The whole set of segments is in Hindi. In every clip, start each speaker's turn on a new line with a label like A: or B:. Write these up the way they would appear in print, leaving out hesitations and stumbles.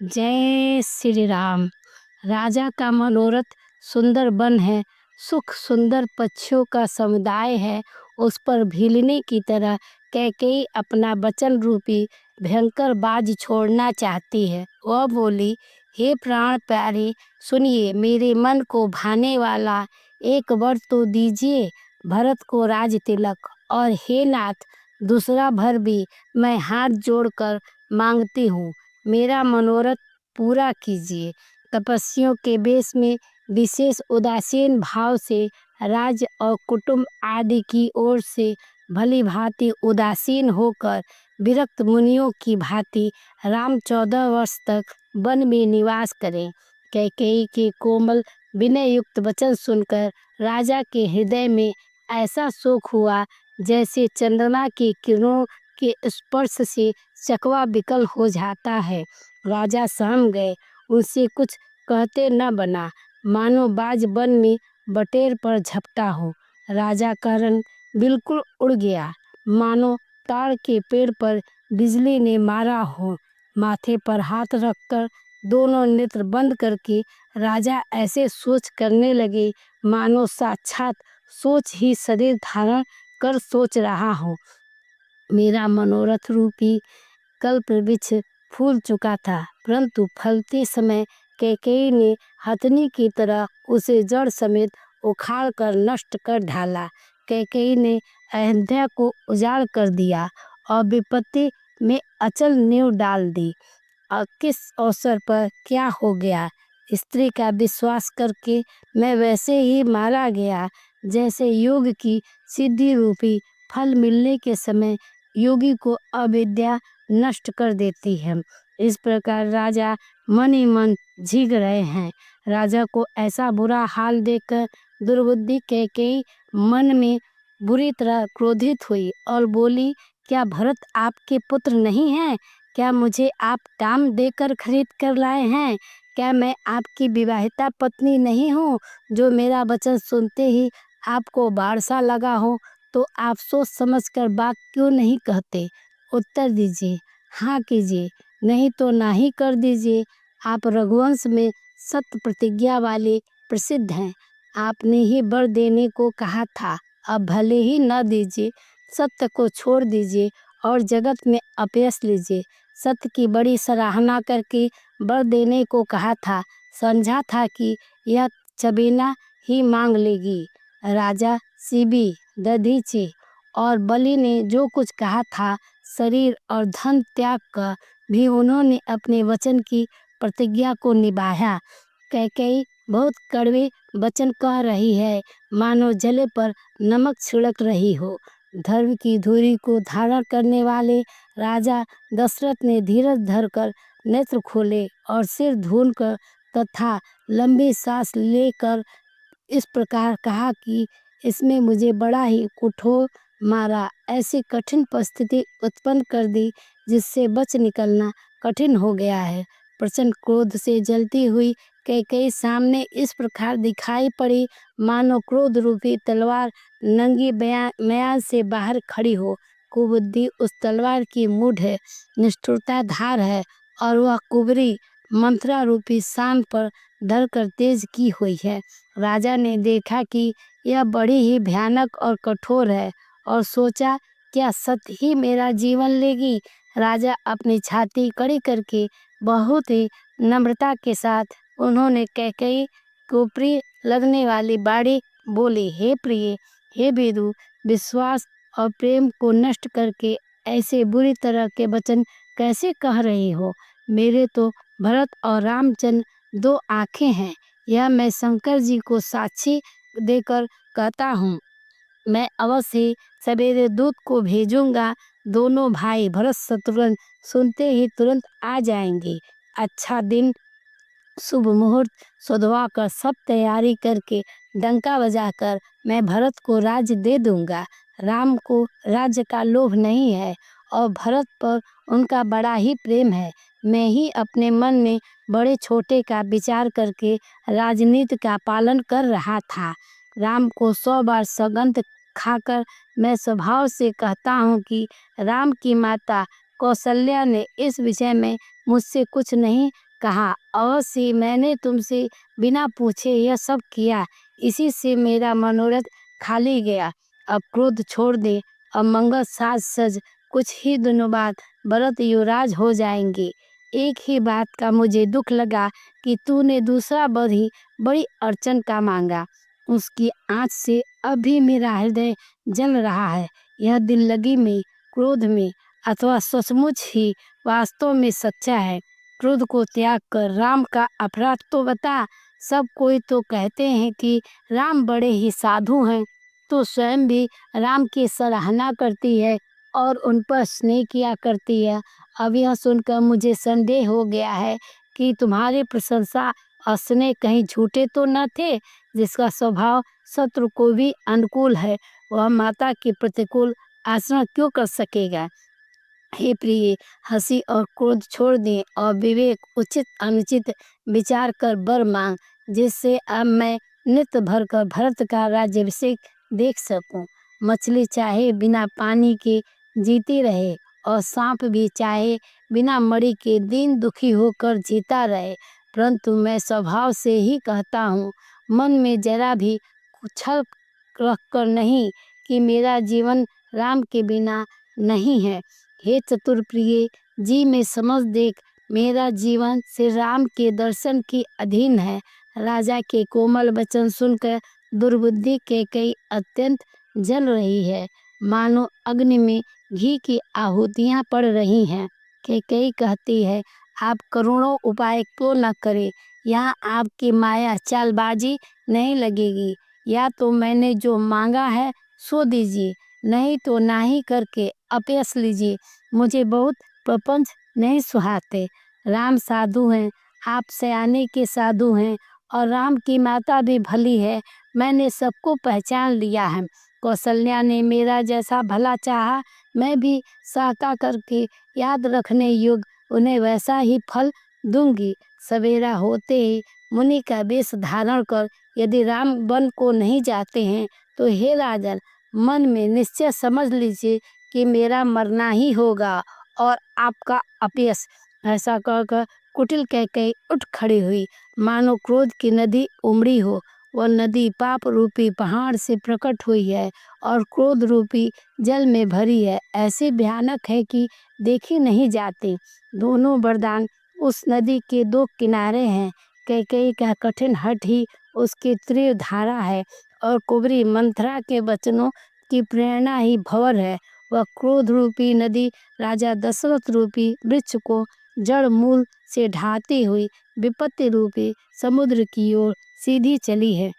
A: जय श्री राम। राजा का मनोरथ सुंदर वन है, सुख सुंदर पक्षियों का समुदाय है। उस पर भीलने की तरह कैकेयी अपना वचन रूपी भयंकर बाज छोड़ना चाहती है। वह बोली, हे प्राण प्यारे, सुनिए, मेरे मन को भाने वाला एक वर तो दीजिए, भरत को राज तिलक। और हे नाथ, दूसरा भर भी मैं हाथ जोड़कर मांगती हूँ, मेरा मनोरथ पूरा कीजिए। तपस्वियों के वेश में विशेष उदासीन भाव से राज और कुटुंब आदि की ओर से भली भांति उदासीन होकर विरक्त मुनियों की भांति राम 14 वर्ष तक वन में निवास करें। कैकेयी के कोमल विनय युक्त वचन सुनकर राजा के हृदय में ऐसा शोक हुआ जैसे चंद्रमा की किरणों के स्पर्श से चकवा विकल हो जाता है। राजा सहम गए, उनसे कुछ कहते न बना, मानो बाज वन में बटेर पर झपटा हो। राजा का रंग बिल्कुल उड़ गया, मानो ताड़ के पेड़ पर बिजली ने मारा हो। माथे पर हाथ रखकर दोनों नेत्र बंद करके राजा ऐसे सोच करने लगे मानो साक्षात सोच ही शरीर धारण कर सोच रहा हो। मेरा मनोरथ रूपी कल्प वृक्ष फूल चुका था, परंतु फलते समय कैकेयी ने हथनी की तरह उसे जड़ समेत उखाड़ कर नष्ट कर डाला। कैकेयी ने अयोध्या को उजाड़ कर दिया और विपत्ति में अचल नींव डाल दी। और किस अवसर पर क्या हो गया, स्त्री का विश्वास करके मैं वैसे ही मारा गया जैसे योग की सिद्धि रूपी फल मिलने के समय योगी को अविद्या नष्ट कर देती है। इस प्रकार राजा मन ही मन झिग रहे हैं। राजा को ऐसा बुरा हाल देखकर दुर्बुद्धि कैकेयी मन में बुरी तरह क्रोधित हुई और बोली, क्या भरत आपके पुत्र नहीं हैं? क्या मुझे आप दाम देकर खरीद कर लाए हैं? क्या मैं आपकी विवाहिता पत्नी नहीं हूँ, जो मेरा वचन सुनते ही आपको बारसा लगा हो? तो आप सोच समझ कर बात क्यों नहीं कहते? उत्तर दीजिए, हाँ कीजिए, नहीं तो ना ही कर दीजिए। आप रघुवंश में सत्य प्रतिज्ञा वाले प्रसिद्ध हैं। आपने ही वर देने को कहा था, अब भले ही न दीजिए, सत्य को छोड़ दीजिए और जगत में अपयश लीजिए। सत्य की बड़ी सराहना करके वर देने को कहा था, समझा था कि यह चबेना ही मांग लेगी। राजा शिबी, दधीचि और बलि ने जो कुछ कहा था, शरीर और धन त्याग कर भी उन्होंने अपने वचन की प्रतिज्ञा को निभाया। कैकेयी बहुत कड़वे वचन कह रही है, मानो जले पर नमक छिड़क रही हो। धर्म की धुरी को धारण करने वाले राजा दशरथ ने धीरज धरकर नेत्र खोले और सिर धूलकर तथा लंबी सांस लेकर इस प्रकार कहा कि इसमें मुझे बड़ा ही कठोर मारा, ऐसी कठिन परिस्थिति उत्पन्न कर दी जिससे बच निकलना कठिन हो गया है। प्रचंड क्रोध से जलती हुई कैकेयी सामने इस प्रकार दिखाई पड़ी मानो क्रोध रूपी तलवार नंगी म्यान से बाहर खड़ी हो। कुबुद्धि उस तलवार की मूढ़ है, निष्ठुरता धार है और वह कुबरी मंत्रा रूपी शान पर धरकर तेज की हुई है। राजा ने देखा कि यह बड़ी ही भयानक और कठोर है और सोचा, क्या सत्य ही मेरा जीवन लेगी? राजा अपनी छाती कड़ी करके बहुत ही नम्रता के साथ उन्होंने कैकेयी को प्रिय लगने वाली बाणी बोली, हे प्रिय, हे विदु, विश्वास और प्रेम को नष्ट करके ऐसे बुरी तरह के वचन कैसे कह रही हो? मेरे तो भरत और रामचंद्र 2 आँखें हैं, यह मैं शंकर जी को साक्षी देकर कहता हूँ। मैं अवश्य ही सवेरे दूत को भेजूंगा, दोनों भाई भरत शत्रुघ्न सुनते ही तुरंत आ जाएंगे। अच्छा दिन शुभ मुहूर्त सुधवा कर सब तैयारी करके डंका बजाकर मैं भरत को राज्य दे दूंगा। राम को राज्य का लोभ नहीं है और भरत पर उनका बड़ा ही प्रेम है। मैं ही अपने मन में बड़े छोटे का विचार करके राजनीति का पालन कर रहा था। राम को 100 बार सौगंध खाकर मैं स्वभाव से कहता हूँ कि राम की माता कौशल्या ने इस विषय में मुझसे कुछ नहीं कहा, अवश्य मैंने तुमसे बिना पूछे यह सब किया, इसी से मेरा मनोरथ खाली गया। अब क्रोध छोड़ दे, अब मंगल साज सज, कुछ ही दिनों बाद भरत युवराज हो जाएंगे। एक ही बात का मुझे दुख लगा कि तूने दूसरा वर ही बड़ी अड़चन का मांगा। उसकी आँच से अब भी मेरा हृदय जल रहा है। यह दिल लगी में, क्रोध में अथवा सचमुच ही वास्तव में सच्चा है। क्रोध को त्याग कर राम का अपराध तो बता। सब कोई तो कहते हैं कि राम बड़े ही साधु हैं, तो स्वयं भी राम की सराहना करती है और उन पर स्नेह किया करती है। अब यह सुनकर मुझे संदेह हो गया है कि तुम्हारी प्रशंसा और स्नेह कहीं झूठे तो न थे। जिसका स्वभाव शत्रु को भी अनुकूल है, वह माता के प्रतिकूल आचरण क्यों कर सकेगा। हे प्रिय, हंसी और क्रोध छोड़ दें और विवेक उचित अनुचित विचार कर वर मांग, जिससे अब मैं नित्य भर कर भरत का राज्याभिषेक देख सकूं। मछली चाहे बिना पानी के जीती रहे और सांप भी चाहे बिना मरी के दिन दुखी होकर जीता रहे, परंतु मैं स्वभाव से ही कहता हूँ, मन में जरा भी छल रख कर नहीं कि मेरा जीवन राम के बिना नहीं है। हे चतुर प्रिय जी, में समझ देख, मेरा जीवन श्री राम के दर्शन के अधीन है। राजा के कोमल वचन सुनकर दुर्बुद्धि के कई अत्यंत जल रही है, मानो अग्नि में घी की आहुतियां पड़ रही हैं। कई कहती है, आप करोड़ों उपाय क्यों न करें, यहाँ आपकी माया चालबाजी नहीं लगेगी। या तो मैंने जो मांगा है सो दीजिए, नहीं तो ना ही करके अपयस लीजिए। मुझे बहुत प्रपंच नहीं सुहाते। राम साधु हैं, आप सयाने के साधु हैं और राम की माता भी भली है। मैंने सबको पहचान लिया है। कौशल्या ने मेरा जैसा भला चाहा, मैं भी सहता करके याद रखने योग्य उन्हें वैसा ही फल दूंगी। सवेरा होते ही मुनि का वेश धारण कर यदि राम वन को नहीं जाते हैं, तो हे राजन, मन में निश्चय समझ लीजिए कि मेरा मरना ही होगा और आपका अपयश। ऐसा कहकर कुटिल कैकेयी उठ खड़ी हुई, मानो क्रोध की नदी उमड़ी हो। वह नदी पाप रूपी पहाड़ से प्रकट हुई है और क्रोध रूपी जल में भरी है। ऐसी भयानक है कि देखी नहीं जाती। दोनों वरदान उस नदी के दो किनारे हैं। कैकेयी का कठिन हठ ही उसकी तीव्र धारा है और कुबरी मंथरा के वचनों की प्रेरणा ही भंवर है। वह क्रोध रूपी नदी राजा दशरथ रूपी वृक्ष को जड़ मूल से ढाती हुई विपत्ति रूपी समुद्र की ओर सीधी चली है।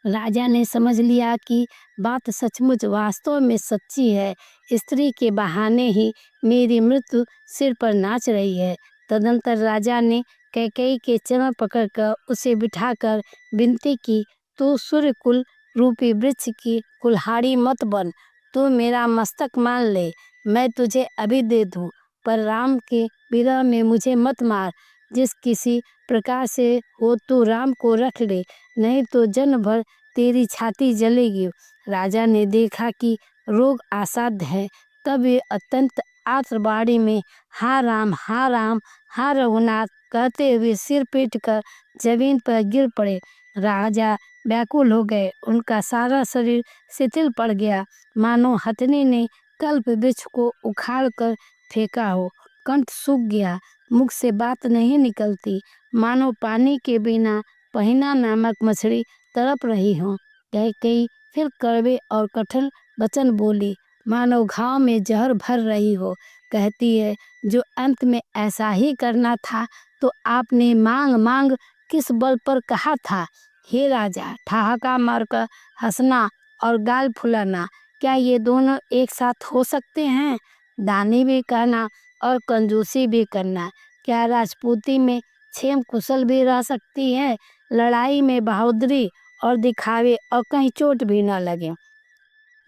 A: राजा ने समझ लिया कि बात सचमुच वास्तव में सच्ची है। स्त्री के बहाने ही मेरी मृत्यु सिर पर नाच रही है। तदंतर राजा ने कैकेयी के चरण पकड़कर उसे बिठाकर विनती की, तू सूर्यकुल रूपी वृक्ष की कुल्हाड़ी मत बन। तू मेरा मस्तक मान ले, मैं तुझे अभी दे दूं, पर राम के विरह में मुझे मत मार। जिस किसी प्रकार से हो तू राम को रख ले, नहीं तो जन्म भर तेरी छाती जलेगी। राजा ने देखा कि रोग असाध्य है, तब वे अत्यंत आर्तवाणी में हा राम हा राम हा रघुनाथ कहते हुए सिर पीट कर जमीन पर गिर पड़े। राजा व्याकुल हो गए, उनका सारा शरीर शिथिल पड़ गया, मानो हथनी ने कल्प वृक्ष को उखाड़ कर फेंका हो। कंठ सूख गया, मुख से बात नहीं निकलती, मानो पानी के बिना पहिना नामक मछली तड़प रही हो। कैकेयी फिर कड़वे और कठिन वचन बोली, मानो घाव में जहर भर रही हो। कहती है, जो अंत में ऐसा ही करना था तो आपने मांग मांग किस बल पर कहा था। हे राजा, ठहाका मारकर हंसना और गाल फुलाना, क्या ये दोनों एक साथ हो सकते हैं। दानी भी करना और कंजूसी भी करना, क्या राजपूती में क्षेम कुशल भी रह सकती है। लड़ाई में बहादुरी और दिखावे और कहीं चोट भी न लगे।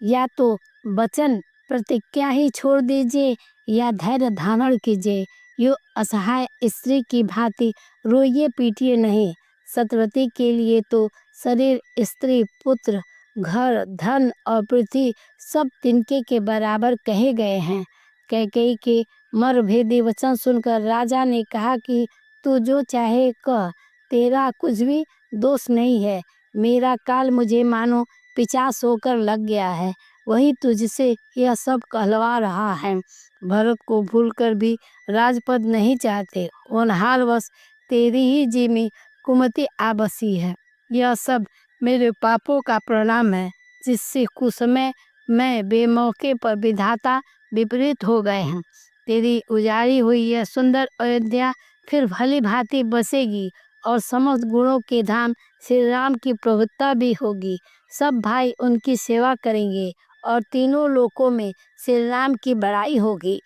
A: या तो वचन प्रतिज्ञा ही छोड़ दीजिए या धैर्य धारण कीजिए। यो असहाय स्त्री की भांति रोइए पीटिए नहीं। सतवती के लिए तो शरीर, स्त्री, पुत्र, घर, धन और पृथ्वी सब तिनके के बराबर कहे गए हैं। कैकेयी के मर्मभेदी वचन सुनकर राजा ने कहा कि तू जो चाहे कह, तेरा कुछ भी दोष नहीं है। मेरा काल मुझे मानो पिशाच होकर लग गया है, वही तुझसे यह सब कहलवा रहा है। भरत को भूलकर भी राजपद नहीं चाहते, होनहारवश तेरी ही जी में कुमति आ बसी है। यह सब मेरे पापों का परिणाम है, जिससे कुसमय मैं बेमौके पर विधाता विपरीत हो गए हैं। तेरी उजाड़ी हुई यह सुंदर अयोध्या फिर भली भांति बसेगी और समस्त गुणों के धाम श्री राम की प्रभुता भी होगी। सब भाई उनकी सेवा करेंगे और तीनों लोकों में श्री राम की बड़ाई होगी।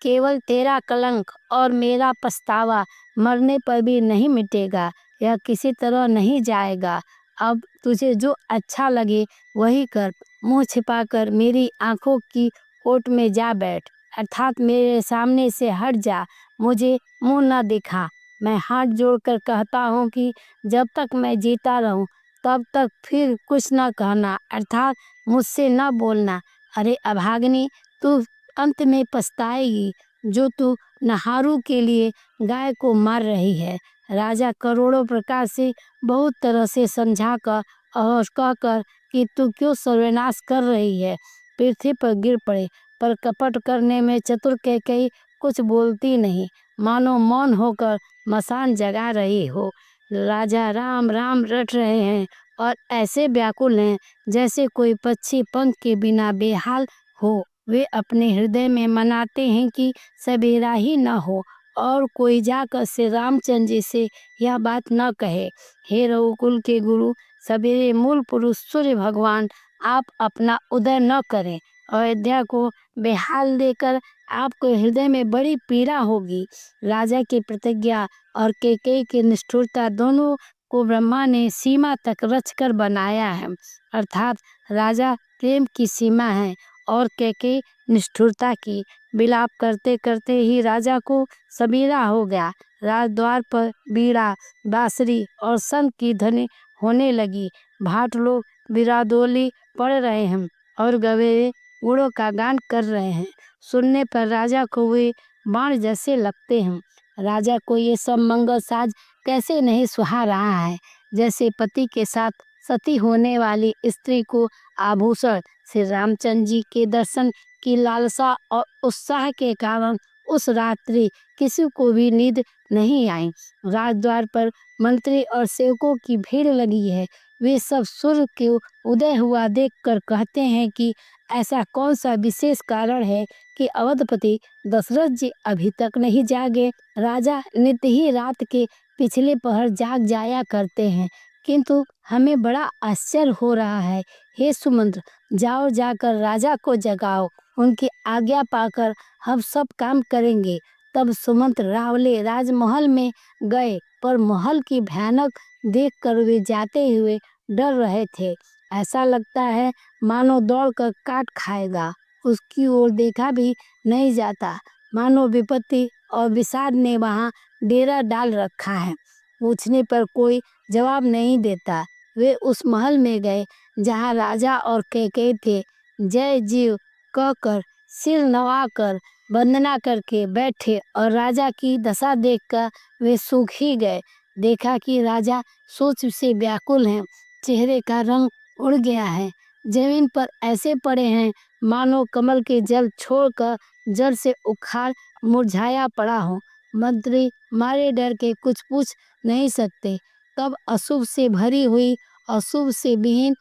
A: केवल तेरा कलंक और मेरा पछतावा मरने पर भी नहीं मिटेगा, यह किसी तरह नहीं जाएगा। अब तुझे जो अच्छा लगे वही कर, मुंह छिपाकर मेरी आंखों की ओट में जा बैठ, अर्थात मेरे सामने से हट जा, मुझे मुंह न दिखा। मैं हाथ जोड़कर कहता हूँ कि जब तक मैं जीता रहूं तब तक फिर कुछ न कहना, अर्थात मुझसे न बोलना। अरे अभागिनी, तू अंत में पछताएगी, जो तू नहारू के लिए गाय को मार रही है। राजा करोड़ों प्रकार से बहुत तरह से समझा कर और कहकर कि तू क्यों सर्वनाश कर रही है, पृथ्वी पर गिर पड़े, पर कपट करने में चतुर कैकेयी कुछ बोलती नहीं, मानो मौन होकर मसान जगा रही हो। राजा राम राम रट रहे हैं और ऐसे व्याकुल हैं जैसे कोई पक्षी पंख के बिना बेहाल हो। वे अपने हृदय में मनाते हैं कि सवेरा ही न हो और कोई जाकर श्री रामचंद्र जी से यह बात न कहे। हे रघुकुल के गुरु, सवेरे मूल पुरुष सूर्य भगवान आप अपना उदय न करें। अयोध्या को बेहाल देकर आपको हृदय में बड़ी पीड़ा होगी। राजा की प्रतिज्ञा और कैकेयी की निष्ठुरता दोनों को ब्रह्मा ने सीमा तक रचकर बनाया है, अर्थात राजा प्रेम की सीमा है और कैकेयी निष्ठुरता की। विलाप करते करते ही राजा को सबेरा हो गया। राजद्वार पर बीड़ा, बांसुरी और शंख की ध्वनि होने लगी। भाट लोग बिरादोली पढ़ रहे हैं और गवेरे गुणों का गान कर रहे हैं। सुनने पर राजा को वे बाण जैसे लगते हैं। राजा को ये सब मंगल साज कैसे नहीं सुहा रहा है, जैसे पति के साथ सती होने वाली स्त्री को आभूषण। श्री रामचंद्र जी के दर्शन की लालसा और उत्साह के कारण उस रात्रि किसी को भी नींद नहीं आई। राजद्वार पर मंत्री और सेवकों की भीड़ लगी है। वे सब सूर्य के उदय हुआ देखकर कहते हैं कि ऐसा कौन सा विशेष कारण है कि अवधपति दशरथ जी अभी तक नहीं जागे। राजा नित्य ही रात के पिछले पहर जाग जाया करते हैं, किंतु हमें बड़ा आश्चर्य हो रहा है। हे सुमंत्र, जाओ जाकर राजा को जगाओ, उनकी आज्ञा पाकर हम सब काम करेंगे। तब सुमंत्र रावले राजमहल में गए, पर महल की भयानक देखकर वे जाते हुए डर रहे थे। ऐसा लगता है मानो दौड़कर काट खाएगा। उसकी ओर देखा भी नहीं जाता, मानो विपत्ति और विषाद ने वहां डेरा डाल रखा है। पूछने पर कोई जवाब नहीं देता। वे उस महल में गए जहां राजा और कैकेयी थे। जय जीव कहकर सिर नवाकर वंदना करके बैठे और राजा की दशा देखकर वे सूख ही गए। देखा कि राजा सोच से व्याकुल हैं, चेहरे का रंग उड़ गया है, जमीन पर ऐसे पड़े हैं मानो कमल के जल छोड़कर जड़ से उखाड़ मुरझाया पड़ा हो। मंत्री मारे डर के कुछ पूछ नहीं सकते। तब अशुभ से भरी हुई अशुभ से विहीन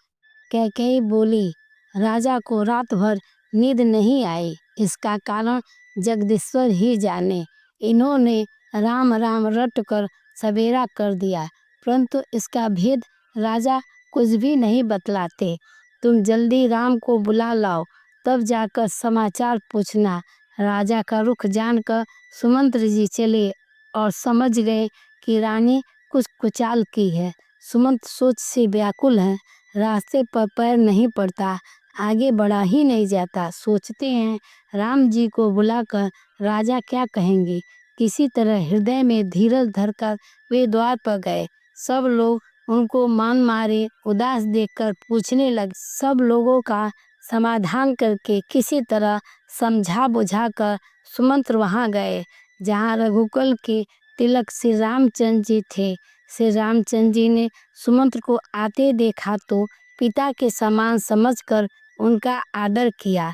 A: कैकेयी बोली, राजा को रात भर नींद नहीं आई, इसका कारण जगदीश्वर ही जाने। इन्होंने राम राम रट कर सवेरा कर दिया, परंतु इसका भेद राजा कुछ भी नहीं बतलाते। तुम जल्दी राम को बुला लाओ, तब जाकर समाचार पूछना। राजा का रुख जानकर सुमंत्र जी चले और समझ गए कि रानी कुछ कुचाल की है। सुमंत सोच से व्याकुल है, रास्ते पर पैर नहीं पड़ता, आगे बढ़ा ही नहीं जाता। सोचते हैं राम जी को बुलाकर राजा क्या कहेंगे। किसी तरह हृदय में धीरज धरकर वे द्वार पर गए। सब लोग उनको मान मारे उदास देखकर पूछने लगे। सब लोगों का समाधान करके किसी तरह समझा बुझाकर सुमंत्र वहां गए जहां रघुकुल के तिलक श्री रामचंद्र जी थे। श्री रामचंद्र जी ने सुमंत्र को आते देखा तो पिता के समान समझकर उनका आदर किया।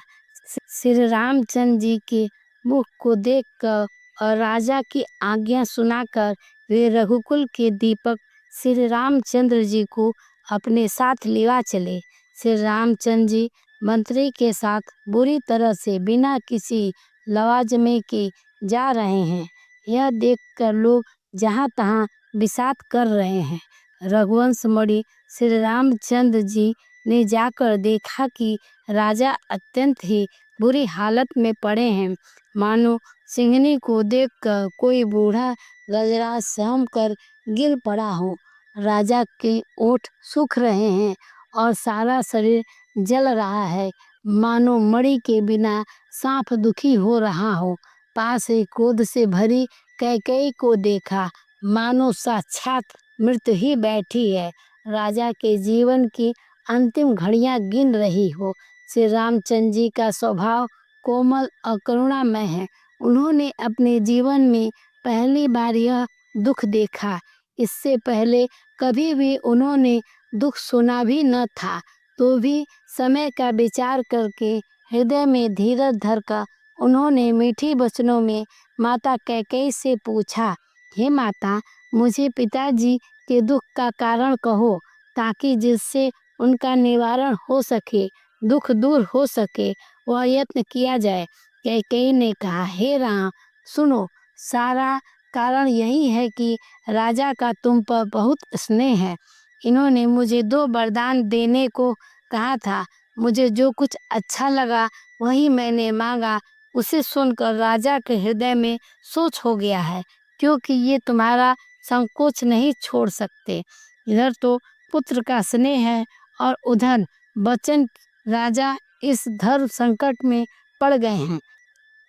A: श्री रामचंद्र जी के मुख को देखकर और राजा की आज्ञा सुनाकर वे रघुकुल के दीपक श्री रामचंद्र जी को अपने साथ लिवा चले। श्री रामचंद्र जी मंत्री के साथ बुरी तरह से बिना किसी लवाजमे के जा रहे हैं। यह देखकर लोग जहाँ तहाँ विषाद कर रहे हैं। रघुवंश मणि श्री रामचंद्र जी ने जाकर देखा कि राजा अत्यंत ही बुरी हालत में पड़े हैं, मानो सिंहनी को देखकर कोई बूढ़ा गजराज सहम कर गिर पड़ा हो। राजा के ओठ सूख रहे हैं और सारा शरीर जल रहा है, मानो मणि के बिना सांप दुखी हो रहा हो। पास ही क्रोध से भरी कैकेयी को देखा, मानो साक्षात मृत्यु ही बैठी है, राजा के जीवन की अंतिम घड़ियां गिन रही हो। श्री रामचंद्र जी का स्वभाव कोमल और करुणामय है। उन्होंने अपने जीवन में पहली बार यह दुख देखा। इससे पहले कभी भी उन्होंने दुख सुना भी न था, तो भी समय का विचार करके हृदय में धीरज धरकर उन्होंने मीठी वचनों में माता कैकेयी से पूछा, हे माता, मुझे पिताजी के दुख का कारण कहो, ताकि जिससे उनका निवारण हो सके, दुख दूर हो सके, वह यत्न किया जाए। कैकेयी ने कहा, हे राम, सुनो, सारा कारण यही है कि राजा का तुम पर बहुत स्नेह है। इन्होंने मुझे 2 वरदान देने को कहा था। मुझे जो कुछ अच्छा लगा वही मैंने मांगा। उसे सुनकर राजा के हृदय में सोच हो गया है, क्योंकि ये तुम्हारा संकोच नहीं छोड़ सकते। इधर तो पुत्र का स्नेह है और उधर वचन। राजा इस धर्म संकट में पड़ गए हैं।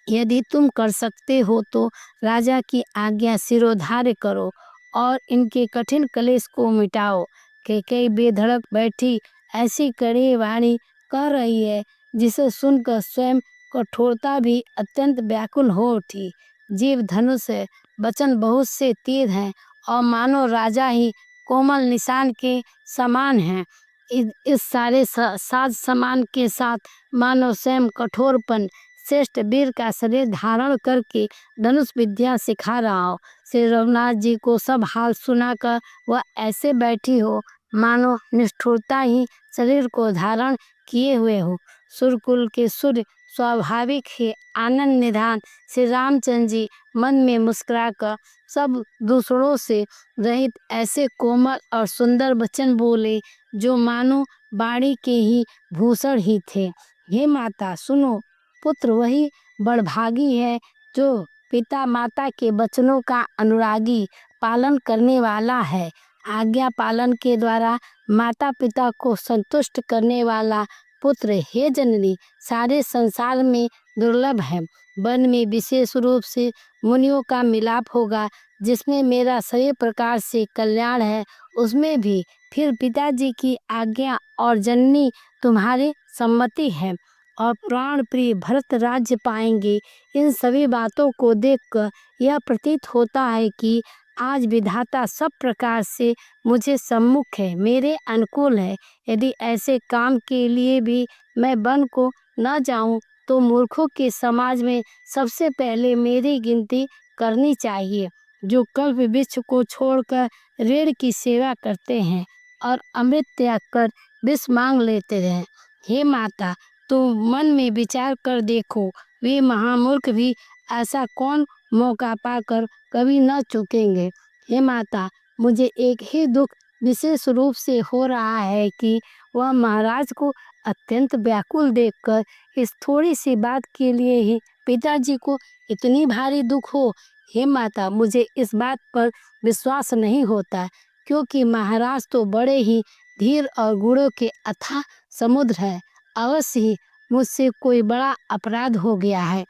A: यदि तुम कर सकते हो तो राजा की आज्ञा सिरोधार्य करो और इनके कठिन क्लेश को मिटाओ। कैकेयी बेधड़क बैठी ऐसी कड़ी वाणी कह रही है, जिसे सुनकर स्वयं कठोरता भी अत्यंत व्याकुल हो उठी। जीव धनुष है, वचन बहुत से तीर हैं और मानो राजा ही कोमल निशान के समान हैं। इस सारे साज समान के साथ मानो स्वयं कठोरपन श्रेष्ठ वीर का शरीर धारण करके धनुष विद्या सिखा रहा हो। श्री रघुनाथ जी को सब हाल सुनाकर वह ऐसे बैठी हो, मानो निष्ठुरता ही शरीर को धारण किए हुए हो। सुरकुल के सूर्य स्वाभाविक ही आनंद निधान श्री रामचंद्र जी मन में मुस्कुराकर सब दूसरों से रहित ऐसे कोमल और सुंदर वचन बोले, जो मानो वाणी के ही भूषण ही थे। हे माता, सुनो, पुत्र वही बड़भागी है जो पिता माता के वचनों का अनुरागी पालन करने वाला है। आज्ञा पालन के द्वारा माता पिता को संतुष्ट करने वाला पुत्र हे जननी सारे संसार में दुर्लभ है। वन में विशेष रूप से मुनियों का मिलाप होगा, जिसमें मेरा सभी प्रकार से कल्याण है, उसमें भी फिर पिताजी की आज्ञा और जननी तुम्हारी सम्मति है और प्राण प्रिय भरत राज्य पाएंगे। इन सभी बातों को देखकर यह प्रतीत होता है कि आज विधाता सब प्रकार से मुझे सम्मुख है, मेरे अनुकूल है। यदि ऐसे काम के लिए भी मैं वन को न जाऊं तो मूर्खों के समाज में सबसे पहले मेरी गिनती करनी चाहिए, जो कल्प वृक्ष को छोड़कर ऋण की सेवा करते हैं और अमृत त्याग कर विष मांग लेते हैं। हे माता, तुम मन में विचार कर देखो, वे महामूर्ख भी ऐसा कौन मौका पाकर कभी न चूकेंगे। हे माता, मुझे एक ही दुख विशेष रूप से हो रहा है कि वह महाराज को अत्यंत व्याकुल देखकर इस थोड़ी सी बात के लिए ही पिताजी को इतनी भारी दुख हो। हे माता, मुझे इस बात पर विश्वास नहीं होता, क्योंकि महाराज तो बड़े ही धीर और गुणों के अथाह समुद्र है। अवश्य ही मुझसे कोई बड़ा अपराध हो गया है,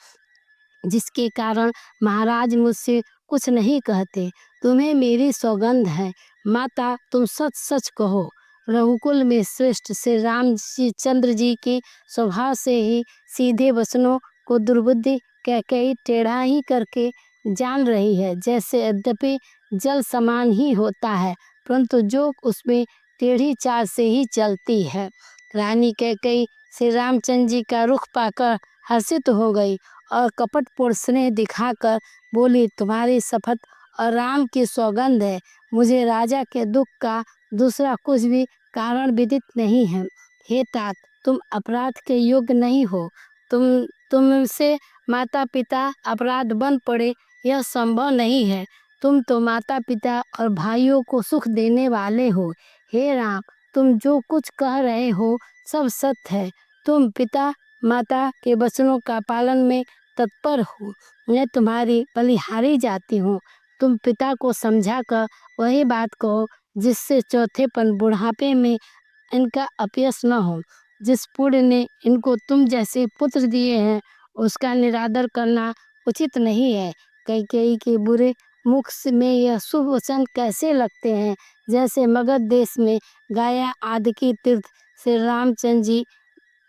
A: जिसके कारण महाराज मुझसे कुछ नहीं कहते। तुम्हें मेरी सौगंध है माता, तुम सच सच कहो। रघुकुल में श्रेष्ठ श्री रामचंद्र जी के स्वभाव से ही सीधे वचनों को दुर्बुद्धि कैकेयी टेढ़ा ही करके जान रही है, जैसे यद्यपि जल समान ही होता है, परंतु जोक उसमें टेढ़ी चाल से ही चलती है। रानी कैकेयी श्री रामचंद्र जी का रुख पाकर हर्षित हो गई और कपटपूर्ण स्नेह दिखाकर बोली, तुम्हारी शपथ और राम की सौगंध है, मुझे राजा के दुख का दूसरा कुछ भी कारण विदित नहीं है। हे तात, तुम अपराध के योग्य नहीं हो। तुमसे माता पिता अपराध बन पड़े, यह संभव नहीं है। तुम तो माता पिता और भाइयों को सुख देने वाले हो। हे राम, तुम जो कुछ कह रहे हो सब सत्य है। तुम पिता माता के वचनों का पालन में तत्पर हो। मैं तुम्हारी बलिहारी जाती हूँ। तुम पिता को समझा कर वही बात कहो जिससे चौथेपन बुढ़ापे में इनका अपयश न हो। जिस पुण्य ने इनको तुम जैसे पुत्र दिए हैं उसका निरादर करना उचित नहीं है। कैकेयी के बुरे मुख में यह शुभ वचन कैसे लगते हैं, जैसे मगध देश में गया आदि की तीर्थ श्री रामचंद्र जी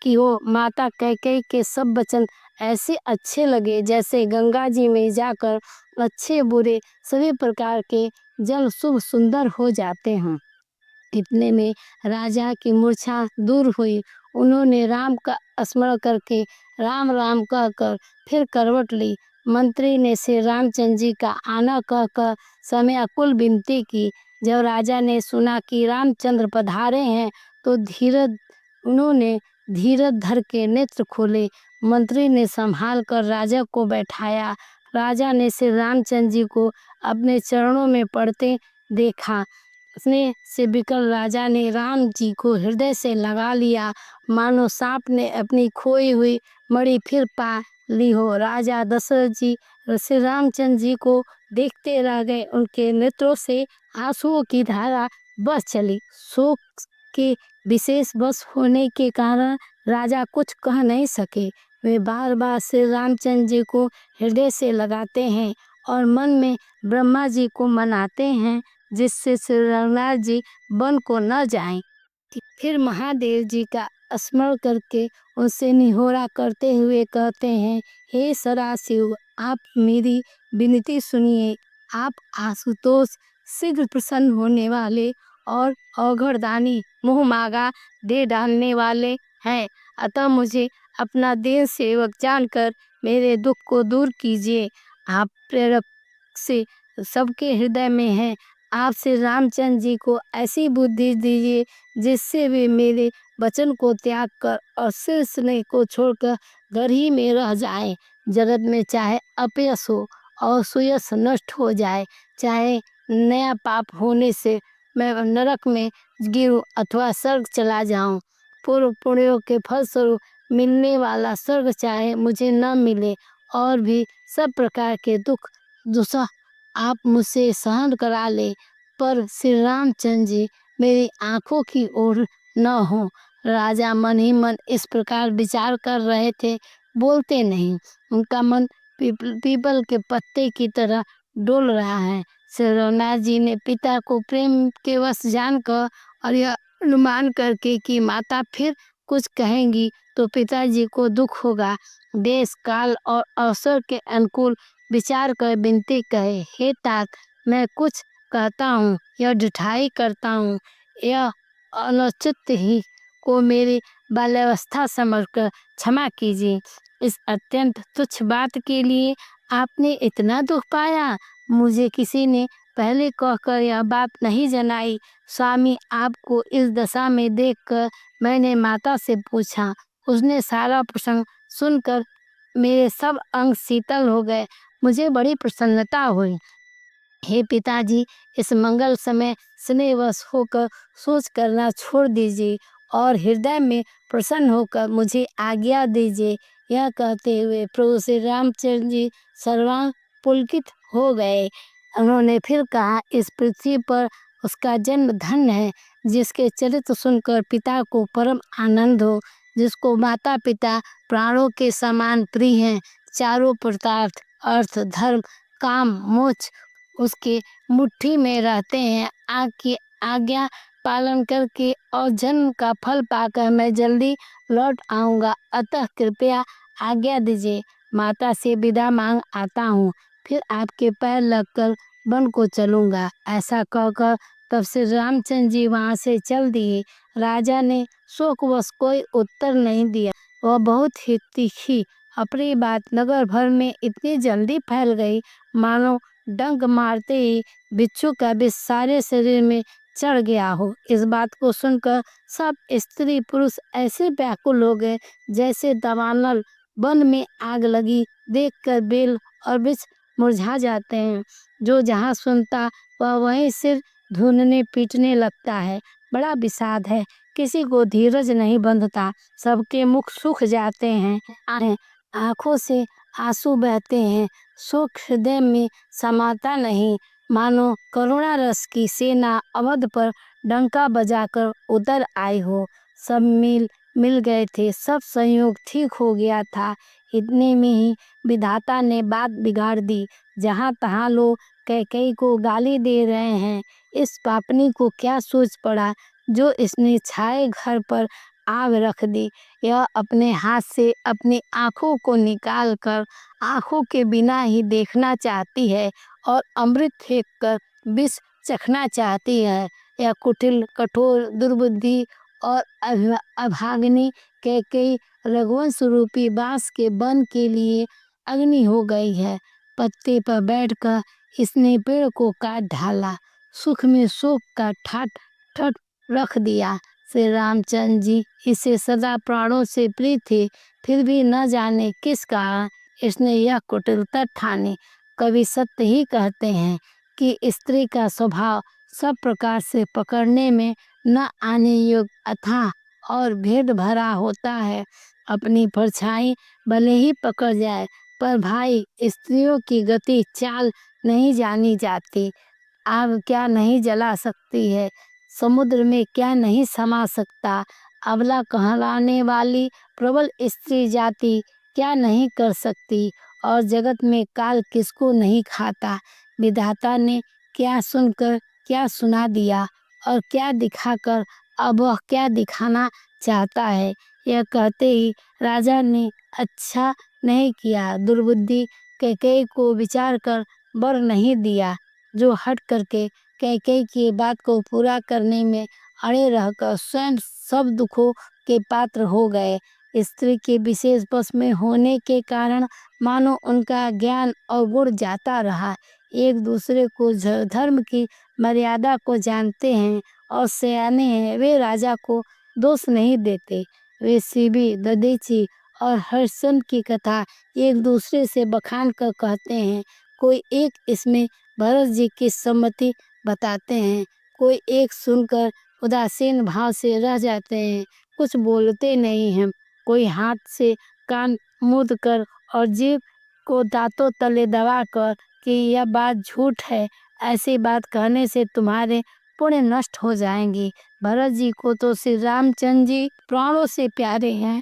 A: कि वो माता कैकेयी के सब वचन ऐसे अच्छे लगे जैसे गंगा जी में जाकर अच्छे बुरे सभी प्रकार के जल शुभ सुंदर हो जाते हैं। इतने में राजा की मूर्छा दूर हुई। उन्होंने राम का स्मरण करके राम राम कहकर फिर करवट ली। मंत्री ने श्री रामचंद्र जी का आना कहकर समय अकुल विनती की। जब राजा ने सुना कि रामचंद्र पधारे हैं तो उन्होंने धीरज धर के नेत्र खोले। मंत्री ने संभाल कर राजा को बैठाया। राजा ने श्री रामचंद्र जी को अपने चरणों में पड़ते देखा। स्नेह से विकल राजा ने राम जी को हृदय से लगा लिया, मानो सांप ने अपनी खोई हुई मणि फिर पा ली हो। राजा दशरथ जी श्री रामचंद्र जी को देखते रह गए। उनके नेत्रों से आंसुओं की धारा बह चली। शोक के विशेष वश होने के कारण राजा कुछ कह नहीं सके। वे बार बार श्री रामचंद्र जी को हृदय से लगाते हैं और मन में ब्रह्मा जी को मनाते हैं जिससे श्री रघुनाथ जी वन को न जाएं। फिर महादेव जी का स्मरण करके उनसे निहोरा करते हुए कहते हैं, हे सदाशिव, आप मेरी विनती सुनिए। आप आशुतोष शीघ्र प्रसन्न होने वाले और अवघड़दानी मुँह मांगा दे डालने वाले हैं, अतः मुझे अपना दीन सेवक जानकर मेरे दुख को दूर कीजिए। आप प्रेरक से सबके हृदय में हैं। आप श्री रामचंद्र जी को ऐसी बुद्धि दीजिए जिससे वे मेरे वचन को त्याग कर और सिर स्नेह को छोड़कर घर ही में रह जाएं। जगत में चाहे अपयश हो और सुयश नष्ट हो जाए, चाहे नया पाप होने से मैं नरक में गिरूं अथवा स्वर्ग चला जाऊं, पूर्व पुण्यों के फलस्वरूप मिलने वाला स्वर्ग चाहे मुझे न मिले और भी सब प्रकार के दुख दुसह आप मुझसे सहन करा ले, पर श्री रामचंद्र जी मेरी आंखों की ओर न हो। राजा मन ही मन इस प्रकार विचार कर रहे थे, बोलते नहीं। उनका मन पीपल के पत्ते की तरह डोल रहा है। श्री रघुनाथ जी ने पिता को प्रेम के वश जानकर और यह अनुमान करके कि माता फिर कुछ कहेंगी तो पिताजी को दुख होगा, देश काल और अवसर के अनुकूल विचार कर विनती कहे, हे तात, मैं कुछ कहता हूँ, यह ढिठाई करता हूँ, यह अनुचित ही को मेरी बाल्यावस्था समझकर क्षमा कीजिए। इस अत्यंत तुच्छ बात के लिए आपने इतना दुख पाया। मुझे किसी ने पहले कहकर यह बात नहीं जनाई। स्वामी, आपको इस दशा में देखकर मैंने माता से पूछा। उसने सारा प्रसंग सुनकर मेरे सब अंग शीतल हो गए। मुझे बड़ी प्रसन्नता हुई। हे पिताजी, इस मंगल समय स्नेहवश होकर सोच करना छोड़ दीजिए और हृदय में प्रसन्न होकर मुझे आज्ञा दीजिए। यह कहते हुए प्रभु श्री रामचंद्र जी सर्वांग पुलकित हो गए। उन्होंने फिर कहा, इस पृथ्वी पर उसका जन्म धन्य है जिसके चरित्र सुनकर पिता को परम आनंद हो, जिसको माता पिता प्राणों के समान प्रिय हैं। चारों पुरुषार्थ अर्थ धर्म काम मोक्ष उसके मुट्ठी में रहते हैं। आपकी आज्ञा पालन करके और जन्म का फल पाकर मैं जल्दी लौट आऊँगा, अतः कृपया आज्ञा दीजिए। माता से विदा मांग आता हूँ। फिर आपके पैर लगकर वन को चलूँगा। ऐसा कहकर तब श्री रामचंद्र जी वहाँ से चल दिए। राजा ने शोकवश कोई उत्तर नहीं दिया। वह बहुत ही तीखी अपनी बात नगर भर में इतनी जल्दी फैल गई, मानो डंक मारते ही बिच्छू का विष सारे शरीर में चढ़ गया हो। इस बात को सुनकर सब स्त्री पुरुष ऐसे व्याकुल हो गए जैसे दावानल वन में आग लगी देखकर बेल और वृक्ष मुरझा जाते हैं। जो जहाँ सुनता वह वहीं सिर धूनने पीटने लगता है। बड़ा विषाद है, किसी को धीरज नहीं बंधता, सबके मुख सूख जाते हैं, आंखों से आंसू बहते हैं, शोक हृदय में समाता नहीं, मानो करुणा रस की सेना अवध पर डंका बजाकर उतर आई हो। सब मिल गए थे, सब संयोग ठीक हो गया था। इतने में ही विधाता ने बात बिगाड़ दी। जहाँ तहाँ लोग कैकेयी को गाली दे रहे हैं। इस पापनी को क्या सोच पड़ा जो इसने छाए घर पर आग रख दी। यह अपने हाथ से अपनी आंखों को निकाल कर आंखों के बिना ही देखना चाहती है और अमृत फेंक कर विष चखना चाहती है। यह कुटिल कठोर दुर्बुद्धि और अभागिनी कैकेयी रघुवंश रूपी बांस के वन के लिए अग्नि हो गई है। पत्ते पर बैठकर इसने पेड़ को काट ढाला, सुख में शोक का ठाट ठट रख दिया। श्री रामचंद्र जी इसे सदा प्राणों से प्रिय थे, फिर भी न जाने किस कारण इसने यह कुटिलता ठानी। कवि सत्य ही कहते हैं कि स्त्री का स्वभाव सब प्रकार से पकड़ने में न आने योग्य अथाह और भेद भरा होता है। अपनी परछाई भले ही पकड़ जाए, पर भाई स्त्रियों की गति चाल नहीं जानी जाती। आग क्या नहीं जला सकती है, समुद्र में क्या नहीं समा सकता। अबला कहलाने वाली प्रबल स्त्री जाति क्या नहीं कर सकती, और जगत में काल किसको नहीं खाता। विधाता ने क्या सुनकर क्या सुना दिया और क्या दिखाकर अब वह क्या दिखाना चाहता है। यह कहते ही राजा ने अच्छा नहीं किया, दुर्बुद्धि कैकेयी को विचार कर वर नहीं दिया। जो हट करके कैकेयी की बात को पूरा करने में अड़े रहकर स्वयं सब दुखों के पात्र हो गए। स्त्री के विशेष वश में होने के कारण मानो उनका ज्ञान और गुण जाता रहा। एक दूसरे को धर्म की मर्यादा को जानते हैं और सयाने हैं, वे राजा को दोष नहीं देते। वे शिबी, दधीचि और हरिश्चंद्र की कथा एक दूसरे से बखान कर कहते हैं। कोई एक इसमें भरत जी की सम्मति बताते हैं, कोई एक सुनकर उदासीन भाव से रह जाते हैं, कुछ बोलते नहीं हैं। कोई हाथ से कान मूंद कर और जीभ को दांतों तले दबाकर कि यह बात झूठ है, ऐसी बात कहने से तुम्हारे पुण्य नष्ट हो जाएंगी। भरत जी को तो श्री रामचंद्र जी प्राणों से प्यारे हैं।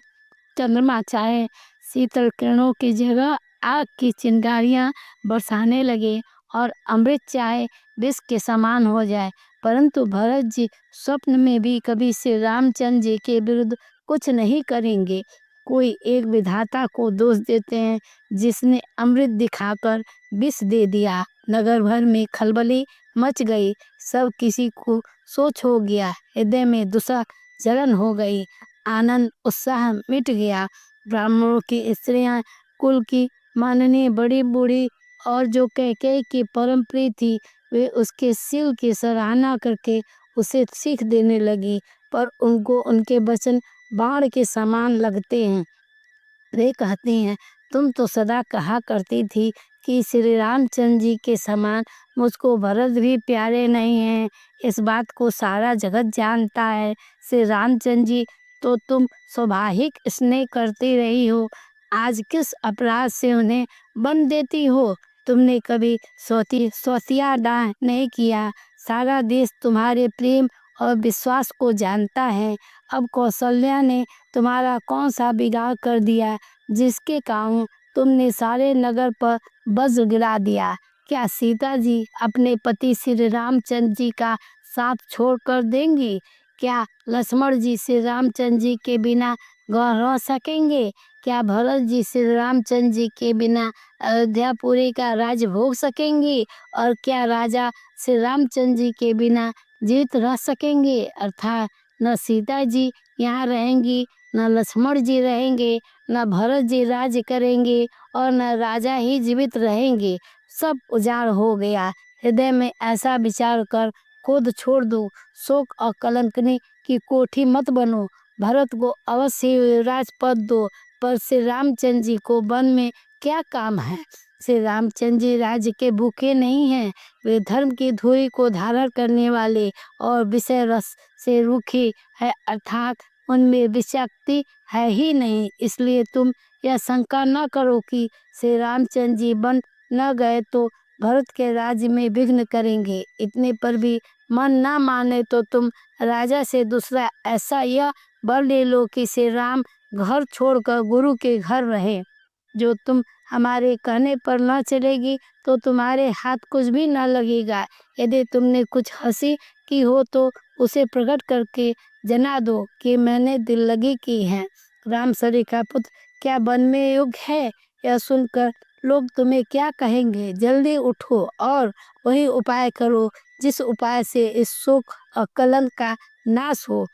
A: चंद्रमा चाहे शीतल किरणों की जगह आग की चिंगारियां बरसाने लगे और अमृत चाहे विष के समान हो जाए, परंतु भरत जी स्वप्न में भी कभी श्री रामचंद्र जी के विरुद्ध कुछ नहीं करेंगे। कोई एक विधाता को दोष देते हैं जिसने अमृत दिखाकर विष दे दिया। नगर भर में खलबली मच गई, सब किसी को सोच हो गया, हृदय में दुसा जलन हो गई, आनंद उत्साह मिट गया। ब्राह्मणों की स्त्रियां कुल की माननीय बड़ी बूढ़ी और जो कैकेयी की परम प्रिय थी, वे उसके शील की सराहना करके उसे सीख देने लगी, पर उनको उनके वचन बाण के समान लगते हैं। वे कहती हैं, तुम तो सदा कहा करती थी कि श्री रामचंद्र जी के समान मुझको भरत भी प्यारे नहीं हैं। इस बात को सारा जगत जानता है। श्री रामचंद्र जी तो तुम स्वाभाविक स्नेह करती रही हो, आज किस अपराध से उन्हें बन देती हो। तुमने कभी स्वतिया दाह नहीं किया। सारा देश तुम्हारे प्रेम और विश्वास को जानता है। अब कौशल्या ने तुम्हारा कौन सा बिगाड़ कर दिया जिसके कारण तुमने सारे नगर पर वज्र गिरा दिया। क्या सीता जी अपने पति श्री रामचंद्र जी का साथ छोड़ कर देंगी? क्या लक्ष्मण जी श्री रामचंद्र जी के बिना रह सकेंगे? क्या भरत जी श्री रामचंद्र जी के बिना अयोध्यापुरी का राज भोग सकेंगे? और क्या राजा श्री रामचंद्र जी के बिना जीवित रह सकेंगे? अर्थात न सीता जी यहाँ रहेंगी, न लक्ष्मण जी रहेंगे, न भरत जी राज करेंगे और न राजा ही जीवित रहेंगे। सब उजाड़ हो गया। हृदय में ऐसा विचार कर क्रोध छोड़ दो, शोक और कलंकनी की कोठी मत बनो। भरत को अवश्य राजपद दो, पर श्री रामचंद्र जी को वन में क्या काम है? श्री रामचंद्र जी राज्य के भूखे नहीं हैं। वे धर्म की धुरी को धारण करने वाले और विषय रस से रूखे है, अर्थात उनमें विषाक्ति है ही नहीं। इसलिए तुम यह शंका न करो कि श्री रामचंद्र जी वन न गए तो भरत के राज्य में विघ्न करेंगे। इतने पर भी मन न माने तो तुम राजा से दूसरा ऐसा यह वर ले लो कि श्री राम घर छोड़कर गुरु के घर रहे। जो तुम हमारे कहने पर न चलेगी तो तुम्हारे हाथ कुछ भी न लगेगा। यदि तुमने कुछ हंसी की हो तो उसे प्रकट करके जना दो कि मैंने दिल लगी की है। राम सरी का पुत्र क्या वन में योग्य है? यह सुनकर लोग तुम्हें क्या कहेंगे? जल्दी उठो और वही उपाय करो जिस उपाय से इस शोक और कलंक का नाश हो।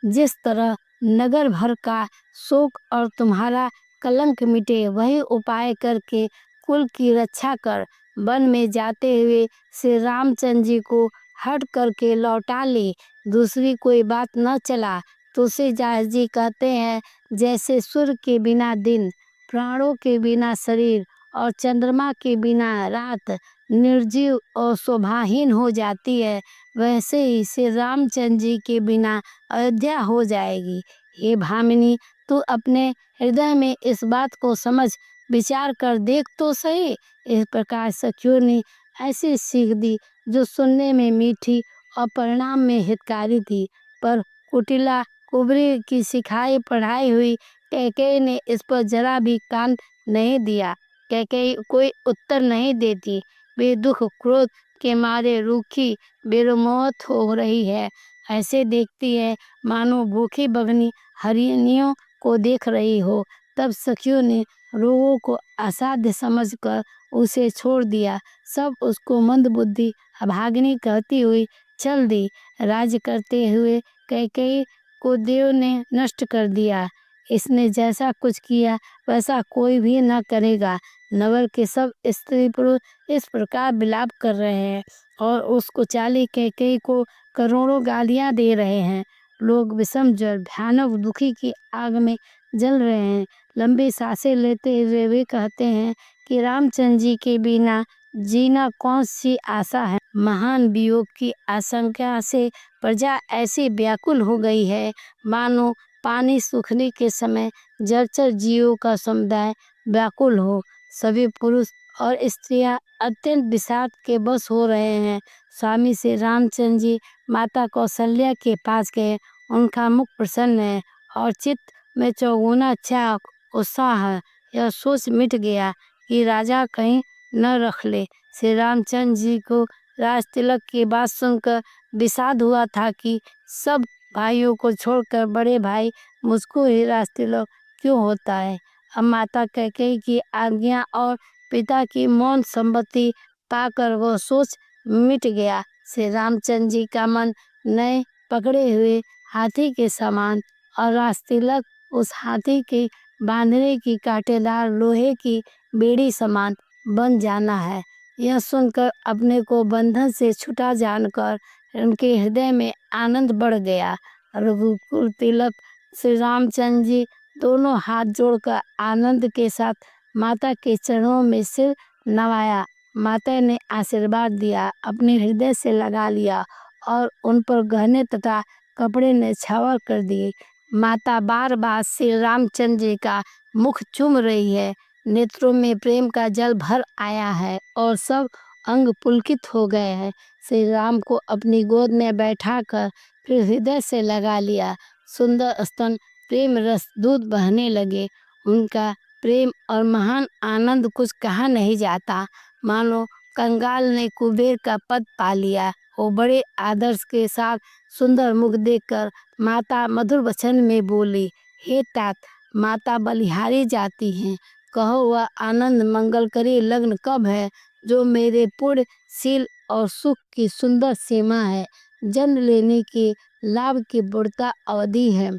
A: जिस तरह नगर भर का शोक और तुम्हारा कलंक मिटे, वही उपाय करके कुल की रक्षा कर वन में जाते हुए श्री रामचंद्र जी को हट करके लौटा ले। दूसरी कोई बात न चला। तुलसीदास जी कहते हैं, जैसे सूर्य के बिना दिन, प्राणों के बिना शरीर और चंद्रमा के बिना रात निर्जीव और शोभाहीन हो जाती है, वैसे ही श्री रामचंद्र जी के बिना अयोध्या हो जाएगी। हे भामिनी, तू अपने हृदय में इस बात को समझ विचार कर देख तो सही। इस प्रकार सखियों ने ऐसी सीख दी जो सुनने में मीठी और परिणाम में हितकारी थी, पर कुटिला कुबरी की सिखाई पढ़ाई हुई कैकेयी ने इस पर जरा भी कान नहीं दिया। कैकेयी कोई उत्तर नहीं देती। वे दुख क्रोध के मारे रूखी बेरुमौत हो रही है। ऐसे देखती है मानो भूखी बगनी हरिणियों को देख रही हो। तब सखियों ने रोगों को असाध्य समझकर उसे छोड़ दिया। सब उसको मंदबुद्धि अभागिनी कहती हुई चल दी। राज्य करते हुए कैकेयी को देव ने नष्ट कर दिया। इसने जैसा कुछ किया वैसा कोई भी न करेगा। नगर के सब स्त्री पुरुष इस प्रकार विलाप कर रहे हैं और उसको चाली कैकेयी को करोड़ों गालियां दे रहे हैं। लोग विषम जल भयानक दुखी की आग में जल रहे हैं। लंबी सांसें लेते हुए वे कहते हैं कि रामचंद्र जी के बिना जीना कौन सी आशा है। महान वियोग की आशंका से प्रजा ऐसी व्याकुल हो गई है मानो पानी सूखने के समय जलचर जीवों का समुदाय व्याकुल हो। सभी पुरुष और स्त्रियां अत्यंत विषाद के बस हो रहे हैं। स्वामी श्री रामचंद्र जी माता कौशल्या के पास गए। उनका मुख प्रसन्न है और चित्त में चौगुना अच्छा उत्साह है। यह सोच मिट गया कि राजा कहीं न रख ले। श्री रामचंद्र जी को राज तिलक की बात सुनकर विषाद हुआ था कि सब भाइयों को छोड़कर बड़े भाई मुझको ही राज तिलक क्यों होता है। अब माता कैकेयी की आज्ञा और पिता की मौन सम्मति पाकर वह सोच मिट गया। श्री रामचंद्र जी का मन नए पकड़े हुए हाथी के समान और राज तिलक उस हाथी के बांधने की कांटेदार लोहे की बेड़ी समान बन जाना है। यह सुनकर अपने को बंधन से छुटा जानकर उनके हृदय में आनंद बढ़ गया। रघुकुल तिलक श्री रामचंद्र जी दोनों हाथ जोड़कर आनंद के साथ माता के चरणों में सिर नवाया। माता ने आशीर्वाद दिया, अपने हृदय से लगा लिया और उन पर गहने तथा कपड़े ने छावर कर दिए। माता बार बार श्री रामचंद्र जी का मुख चूम रही है। नेत्रों में प्रेम का जल भर आया है और सब अंग पुलकित हो गए हैं। श्री राम को अपनी गोद में बैठाकर फिर हृदय से लगा लिया। सुंदर स्तन प्रेम रस दूध बहने लगे। उनका प्रेम और महान आनंद कुछ कहा नहीं जाता। मानो कंगाल ने कुबेर का पद पा लिया। वो बड़े आदर्श के साथ सुंदर मुख देखकर माता मधुर वचन में बोली, हे तात माता बलिहारी जाती हैं, कहो वह आनंद मंगल करे लग्न कब है, जो मेरे पुण्य शील और सुख की सुंदर सीमा है, जन्म लेने के लाभ की बढ़ता अवधि है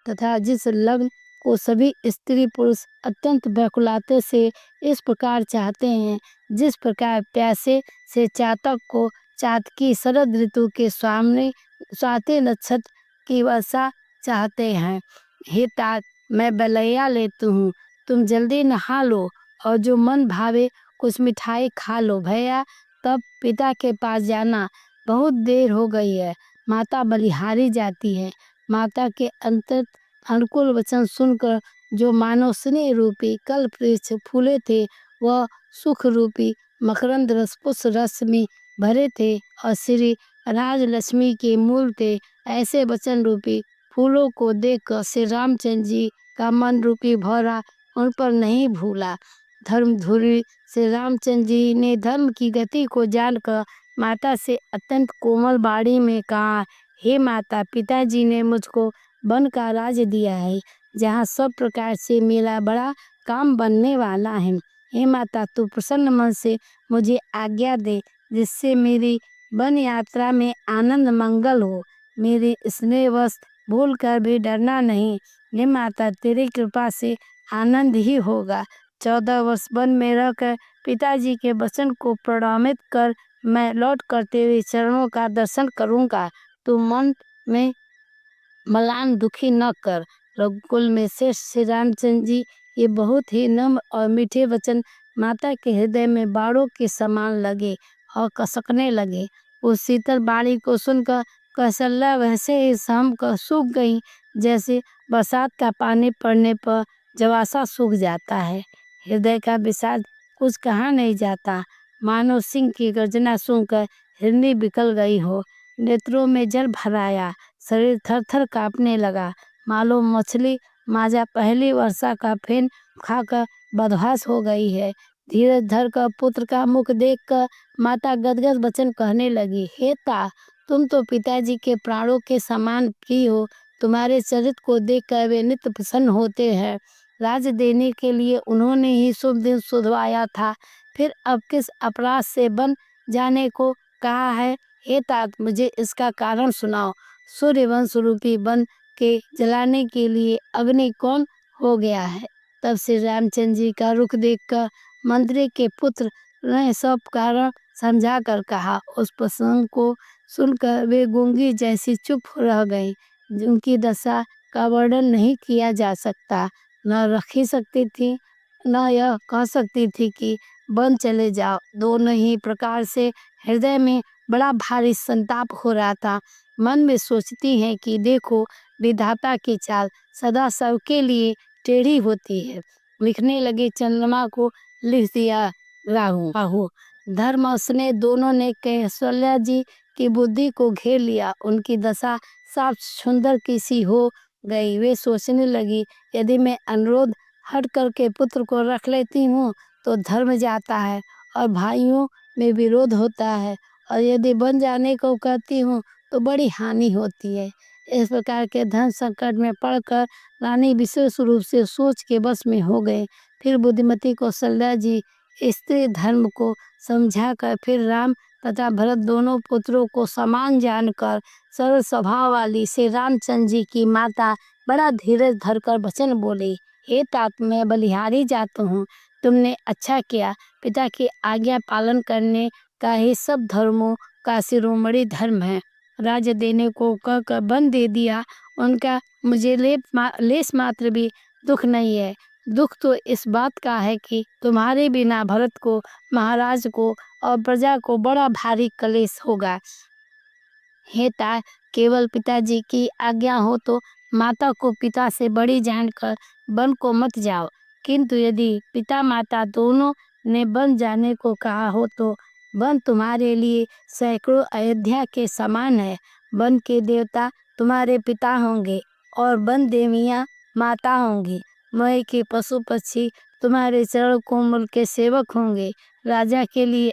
A: तथा जिस लग्न को सभी स्त्री पुरुष अत्यंत व्याकुलता से इस प्रकार चाहते हैं, जिस प्रकार प्यासे से चातक को चातकी शरद ऋतु के सामने स्वाति नक्षत्र की वर्षा चाहते हैं। हे तात मैं बलैया लेती हूँ, तुम जल्दी नहा लो और जो मन भावे कुछ मिठाई खा लो भैया, तब पिता के पास जाना, बहुत देर हो गई है। माता बलिहारी जाती है। माता के अंतर अनुकूल वचन सुनकर जो मानव स्नेह रूपी कल्प वृक्ष फूले थे, वह सुख रूपी मकरंद रस पुष्प रस में भरे थे और श्री राजलक्ष्मी के मूल थे। ऐसे वचन रूपी फूलों को देखकर श्री रामचंद्र जी का मन रूपी भौरा उन पर नहीं भूला। धर्मधुरी श्री रामचंद्र जी ने धर्म की गति को जानकर माता से अत्यंत कोमल बाणी में कहा, हे माता, पिताजी ने मुझको वन का राज दिया है, जहाँ सब प्रकार से मेरा बड़ा काम बनने वाला है। हे माता, तू प्रसन्न मन से मुझे आज्ञा दे, जिससे मेरी वन यात्रा में आनंद मंगल हो। मेरे स्नेहवश भूल कर भी डरना नहीं। हे माता, तेरी कृपा से आनंद ही होगा। 14 वर्ष वन में रहकर पिताजी के वचन को प्रणामित कर मैं लौट कर तेरे चरणों का दर्शन करूँगा। तू मन में मलान दुखी न कर। रघुकुल में श्रेष्ठ श्री रामचंद्र जी ये बहुत ही नम्र और मीठे वचन माता के हृदय में बाणों के समान लगे और कसकने लगे। उस शीतल बाणी को सुनकर कौशल्या वैसे ही सहम कर सूख गई, जैसे बरसात का पानी पड़ने पर जवासा सूख जाता है। हृदय का विषाद कुछ कहा नहीं जाता, मानो सिंह की गर्जना सुनकर हिरनी बिकल गई हो। नेत्रों में जल भर आया, शरीर थर थर कांपने लगा, मालूम मछली माजा पहली वर्षा का फेन खाकर बदहवास हो गई है। धीरज धर कर पुत्र का मुख देखकर माता गदगद वचन कहने लगी, हे ता, तुम तो पिताजी के प्राणों के समान की हो। तुम्हारे चरित्र को देखकर वे नित्य प्रसन्न होते हैं। राज देने के लिए उन्होंने ही शुभ दिन सुधवाया था, फिर अब किस अपराध से बन जाने को कहा है। हे तात, मुझे इसका कारण सुनाओ। सूर्यवंश रूपी वन के जलाने के लिए अग्नि कौन हो गया है। तब श्री रामचंद्र जी का रुख देखकर मंत्री के पुत्र ने सब कारण समझा कर कहा। उस प्रसंग को सुनकर वे गूंगी जैसी चुप रह गई। उनकी दशा का वर्णन नहीं किया जा सकता। न रखी सकती थी, न यह कह सकती थी कि बन चले जाओ। दोनों ही प्रकार से हृदय में बड़ा भारी संताप हो रहा था। मन में सोचती हैं कि देखो, विधाता की चाल सदा सबके लिए टेढ़ी होती है। लिखने लगे चंद्रमा को लिख दिया राहु। धर्म और स्नेह दोनों ने कौशल्या जी की बुद्धि को घेर लिया। उनकी दशा साफ सुंदर किसी हो गई। वे सोचने लगी, यदि मैं अनुरोध हट करके पुत्र को रख लेती हूँ तो धर्म जाता है और भाइयों में विरोध होता है, और यदि बन जाने को कहती हूँ तो बड़ी हानि होती है। इस प्रकार के धन संकट में पड़कर रानी विशेष रूप से सोच के बस में हो गए। फिर बुद्धिमती कौशल्या जी स्त्री धर्म को समझाकर फिर राम तथा भरत दोनों पुत्रों को समान जानकर सरल स्वभाव वाली श्री रामचंद्र जी की माता बड़ा धीरज धरकर वचन बोली, हे तात, मैं बलिहारी जाता हूँ। तुमने अच्छा किया। पिता की आज्ञा पालन करने का ही सब धर्मों का शिरोमणि धर्म है। राज्य देने को कहकर बन दे दिया, उनका मुझे लेस मात्र भी दुख नहीं है। दुख तो इस बात का है कि तुम्हारे बिना भरत को, महाराज को और प्रजा को बड़ा भारी कलेश होगा। हे ता, केवल पिताजी की आज्ञा हो तो माता को पिता से बड़ी जानकर वन को मत जाओ, किंतु यदि पिता माता दोनों ने वन जाने को कहा हो तो वन तुम्हारे लिए सैकड़ों अयोध्या के समान है। वन के देवता तुम्हारे पिता होंगे और वन देवियाँ माता होंगी। मय के पशु पक्षी तुम्हारे चरण कोमल के सेवक होंगे। राजा के लिए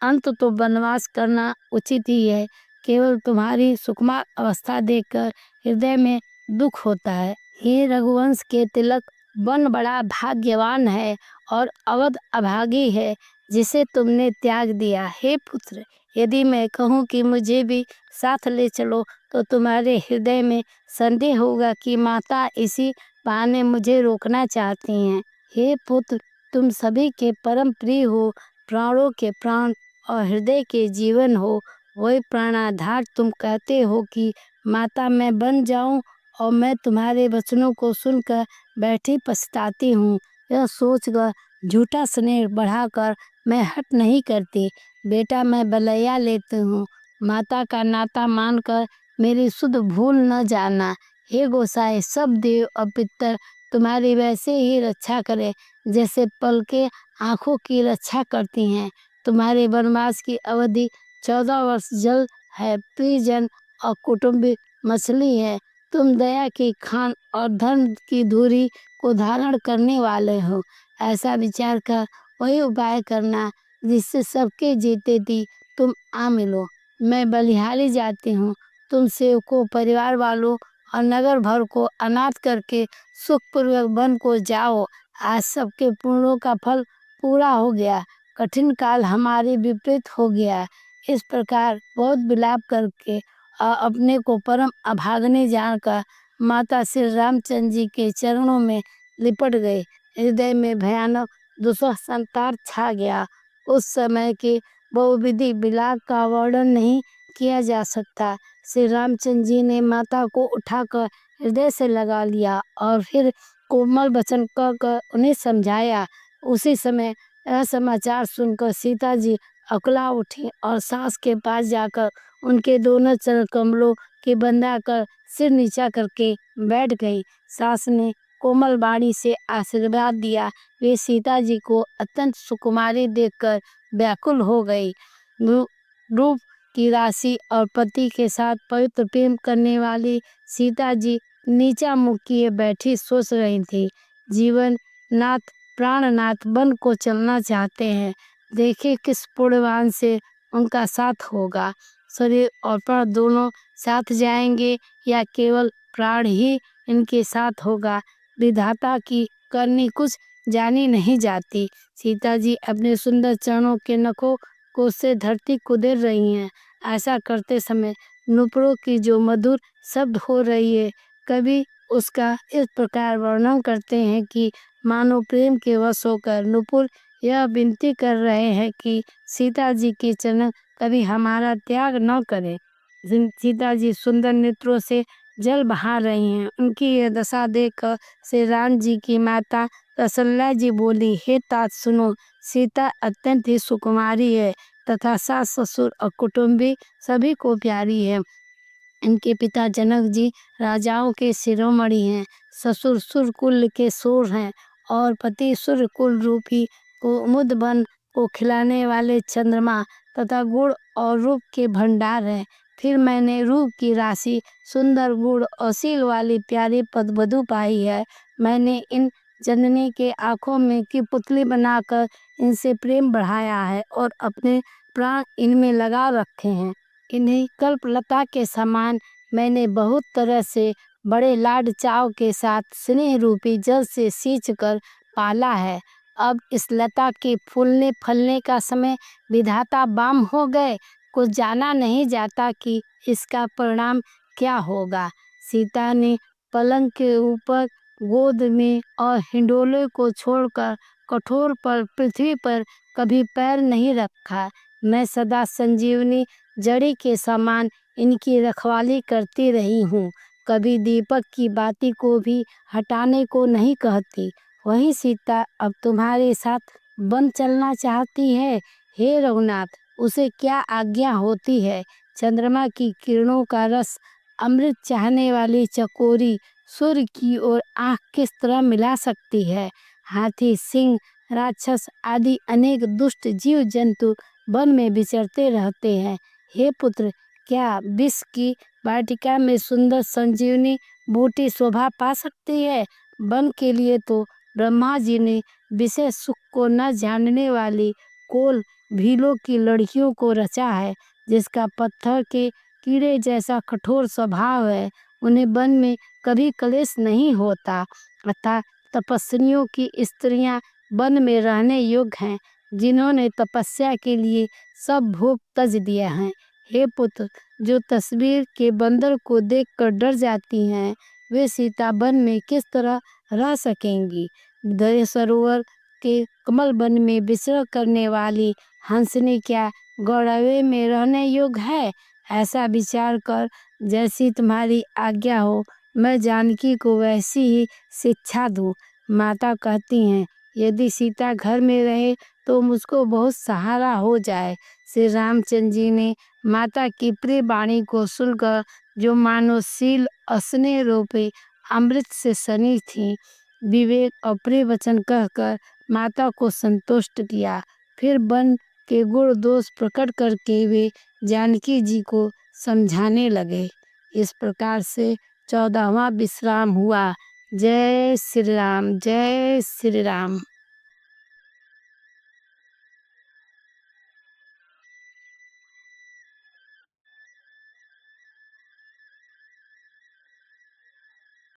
A: अंत तो वनवास करना उचित ही है। केवल तुम्हारी सुकुमार अवस्था देखकर हृदय में दुख होता है। हे रघुवंश के तिलक, वन बड़ा भाग्यवान है और अवध अभागी है जिसे तुमने त्याग दिया। हे पुत्र, यदि मैं कहूँ कि मुझे भी साथ ले चलो तो तुम्हारे हृदय में संदेह होगा कि माता इसी बहाने मुझे रोकना चाहती हैं। हे पुत्र, तुम सभी के परम प्रिय हो, प्राणों के प्राण और हृदय के जीवन हो। वही प्राणाधार तुम कहते हो कि माता मैं बन जाऊं, और मैं तुम्हारे वचनों को सुनकर बैठी पछताती हूँ। यह सोचकर झूठा स्नेह बढ़ाकर मैं हट नहीं करती। बेटा मैं बलैया लेती हूँ, माता का नाता मानकर मेरी शुद्ध भूल न जाना। हे गोसाई, सब देव और पितर तुम्हारी वैसे ही रक्षा करे जैसे पलकें आँखों की रक्षा करती हैं। तुम्हारे वनवास की अवधि 14 वर्ष जल है, प्रियजन और कुटुंबी मछली है। तुम दया की खान और धर्म की धुरी को धारण करने वाले हो। ऐसा विचार कर वही उपाय करना जिससे सबके जीते थी तुम आ मिलो। मैं बलिहारी जाती हूँ, तुम सेवकों, परिवार वालों और नगर भर को अनाथ करके सुखपूर्वक वन को जाओ। आज सबके पुण्यों का फल पूरा हो गया, कठिन काल हमारे विपरीत हो गया। इस प्रकार बहुत विलाप करके और अपने को परम अभागने जानकर माता श्री रामचंद्र जी के चरणों में लिपट गए। हृदय में भयानक दुसह संताप छा गया। उस समय के बहुविधि विलाप का वर्णन नहीं किया जा सकता। श्री रामचंद्र जी ने माता को उठाकर हृदय से लगा लिया और फिर कोमल वचन कहकर उन्हें समझाया। उसी समय यह समाचार सुनकर सीता जी अकला उठी और सास के पास जाकर उनके दोनों चरण कमलों के बंधा कर सिर नीचा करके बैठ गई। सास ने कोमल वाणी से आशीर्वाद दिया। वे सीता जी को अत्यंत सुकुमारी देखकर व्याकुल हो गई। रूप की राशि और पति के साथ पवित्र प्रेम करने वाली सीता जी नीचा मुख किए बैठी सोच रही थी। जीवन नाथ, प्राणनाथ वन को चलना चाहते हैं। देखे किस पुण्यवान से उनका साथ होगा। शरीर और प्राण दोनों साथ जाएंगे या केवल प्राण ही इनके साथ होगा। विधाता की करनी कुछ जानी नहीं जाती। सीता जी अपने सुंदर चरणों के नखों को से धरती कुदेर रही हैं। ऐसा करते समय नुपुरों की जो मधुर शब्द हो रही है, कवि उसका इस प्रकार वर्णन करते हैं कि मानो प्रेम के वश होकर नुपुर यह विनती कर रहे हैं कि सीता जी के चरण कभी हमारा त्याग न करें। सीता जी सुंदर नेत्रों से जल बहा रही हैं। उनकी यह दशा देखकर श्री राम जी की माता कौसल्या जी बोली, हे तात सुनो, सीता अत्यंत ही सुकुमारी है तथा सास ससुर और कुटुंबी सभी को प्यारी है। इनके पिता जनक जी राजाओं के शिरोमणि हैं, ससुर सुर कुल के सूर हैं और पति सूर्य कुल रूपी कुमुद वन को खिलाने वाले चंद्रमा तथा गुण और रूप के भंडार हैं। फिर मैंने रूप की राशि, सुंदर गुण और शील वाली प्यारी पदवधू पाई है। मैंने इन जननी के आँखों में की पुतली बनाकर इनसे प्रेम बढ़ाया है और अपने प्राण इनमें लगा रखे हैं। इन्हें कल्पलता के समान मैंने बहुत तरह से बड़े लाड चाव के साथ स्नेह रूपी जल से सींचकर पाला है। अब इस लता के फूलने फलने का समय विधाता बाम हो गए। कुछ जाना नहीं जाता कि इसका परिणाम क्या होगा। सीता ने पलंग के ऊपर, गोद में और हिंडोले को छोड़कर कठोर पर पृथ्वी पर कभी पैर नहीं रखा। मैं सदा संजीवनी जड़ी के समान इनकी रखवाली करती रही हूँ। कभी दीपक की बाती को भी हटाने को नहीं कहती। वही सीता अब तुम्हारे साथ वन चलना चाहती है। हे रघुनाथ, उसे क्या आज्ञा होती है। चंद्रमा की किरणों का रस अमृत चाहने वाली चकोरी सूर्य की ओर आँख किस तरह मिला सकती है। हाथी, सिंह, राक्षस आदि अनेक दुष्ट जीव जंतु वन में विचरते रहते हैं। हे पुत्र, क्या विष की वाटिका में सुंदर संजीवनी बूटी शोभा पा सकती है। वन के लिए तो ब्रह्मा जी ने विशेष सुख को न जानने वाली कोल भीलों की लड़कियों को रचा है, जिसका पत्थर के कीड़े जैसा कठोर स्वभाव है। उन्हें वन में कभी कलेश नहीं होता। अतः तपस्वियों की स्त्रियां वन में रहने योग्य हैं, जिन्होंने तपस्या के लिए सब भोग त्यज दिया है। हे पुत्र, जो तस्वीर के बंदर को देखकर डर जाती हैं, वे सीता वन में किस तरह रह सकेंगी। दया सरोवर के कमल वन में विचरण करने वाली हंसनी क्या गौरवे में रहने योग्य है। ऐसा विचार कर जैसी तुम्हारी आज्ञा हो, मैं जानकी को वैसी ही शिक्षा दूं। माता कहती हैं, यदि सीता घर में रहे तो मुझको बहुत सहारा हो जाए। श्री रामचंद्र जी ने माता की प्रिय वाणी को सुनकर, जो मानो शील स्नेह रूपी अमृत से सनी थी, विवेक और प्रिय वचन कहकर माता को संतुष्ट किया। फिर वन के गुण दोष प्रकट करके वे जानकी जी को समझाने लगे। इस प्रकार से 14वां विश्राम हुआ। जय श्री राम, जय श्री राम।